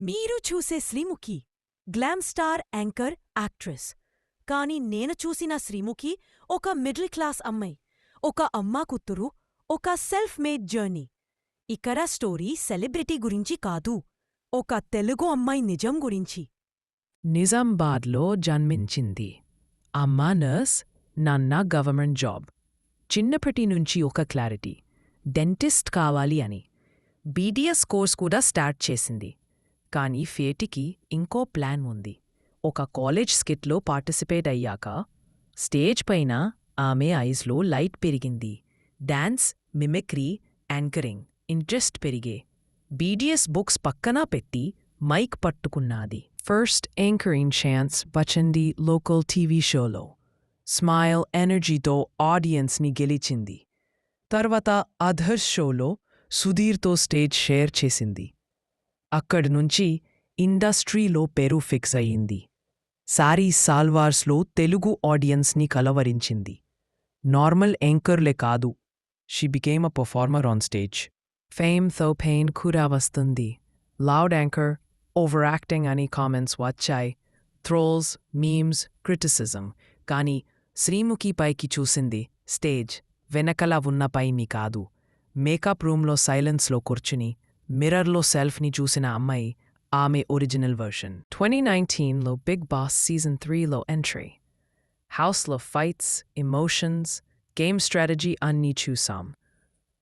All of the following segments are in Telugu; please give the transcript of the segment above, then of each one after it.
మీరు చూసే Sreemukhi glam star anchor actress. కాని నేను చూసిన శ్రీముఖి ఒక మిడిల్ క్లాస్ అమ్మాయి, ఒక అమ్మాకూతురు, ఒక సెల్ఫ్ మేడ్ జర్నీ. ఇక్కడ స్టోరీ సెలబ్రిటీ గురించి కాదు, ఒక తెలుగు అమ్మాయి నిజం గురించి. నిజామాబాద్లో జన్మించింది. అమ్మ నర్స్, నాన్న గవర్నమెంట్ జాబ్. చిన్నప్పటి నుంచి ఒక క్లారిటీ, డెంటిస్ట్ కావాలి అని. బీడీఎస్ కోర్స్ కూడా స్టార్ట్ చేసింది. కానీ ఫేటికి ఇంకో ప్లాన్ ఉంది. ఒక కాలేజ్ స్కిట్లో పార్టిసిపేట్ అయ్యాక స్టేజ్ పైన ఆమె ఐస్లో లైట్ పెరిగింది. డాన్స్, మిమిక్రీ, యాంకరింగ్ ఇంట్రెస్ట్ పెరిగే. బీడీఎస్ బుక్స్ పక్కన పెట్టి మైక్ పట్టుకున్నాది. ఫస్ట్ యాంకరింగ్ ఛాన్స్ వచ్చింది లోకల్ టీవీ షోలో. స్మైల్ ఎనర్జీతో ఆడియన్స్ని గెలిచింది. తర్వాత అదర్స్ షోలో సుధీర్తో స్టేజ్ షేర్ చేసింది. అక్కడ్నుంచి ఇండస్ట్రీలో పేరు ఫిక్స్ అయ్యింది. సారీ సాల్వార్స్లో తెలుగు ఆడియన్స్ని కలవరించింది. నార్మల్ యాంకర్లే కాదు, she became a performer on stage. ఫేమ్తో పెయిన్ కూడా వస్తుంది. లౌడ్ యాంకర్, ఓవర్ యాక్టింగ్ అని కామెంట్స్ వచ్చాయి. Trolls, memes, criticism. కానీ శ్రీముఖి పైకి చూసింది స్టేజ్ వెనకల ఉన్న పైని కాదు. మేకప్ రూమ్లో సైలెన్స్లో కూర్చుని మిర్రర్లో సెల్ఫ్ని చూసిన అమ్మాయి ఆమె ఒరిజినల్ వర్షన్. 2019లో బిగ్ బాస్ సీజన్ 3లో ఎంట్రీ. హౌస్లో ఫైట్స్, ఎమోషన్స్, గేమ్ స్ట్రాటజీ అన్నీ చూసాం.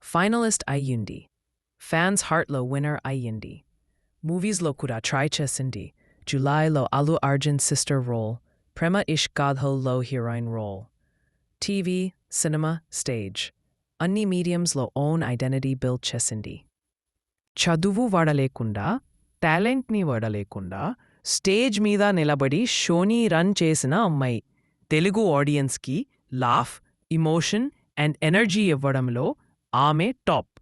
ఫైనలిస్ట్ అయ్యింది. ఫ్యాన్స్ హార్ట్లో విన్నర్ అయ్యింది. మూవీస్లో కూడా ట్రై చేసింది. జులైలో అల్లు అర్జున్ సిస్టర్ రోల్, ప్రేమ ఇష్క్ గాథల్లో heroine role. TV, cinema, stage అన్ని మీడియంస్లో ఓన్ ఐడెంటిటీ బిల్డ్ చేసింది. చదువు వాడలేకుండా, టాలెంట్ని వాడలేకుండా స్టేజ్ మీద నిలబడి షోని రన్ చేసిన అమ్మాయి. తెలుగు ఆడియన్స్కి లాఫ్, ఇమోషన్ అండ్ ఎనర్జీ ఇవ్వడంలో ఆమె టాప్.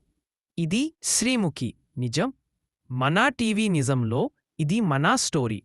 ఇది శ్రీముఖి నిజం. మన టీవీ నిజంలో ఇది మన స్టోరీ.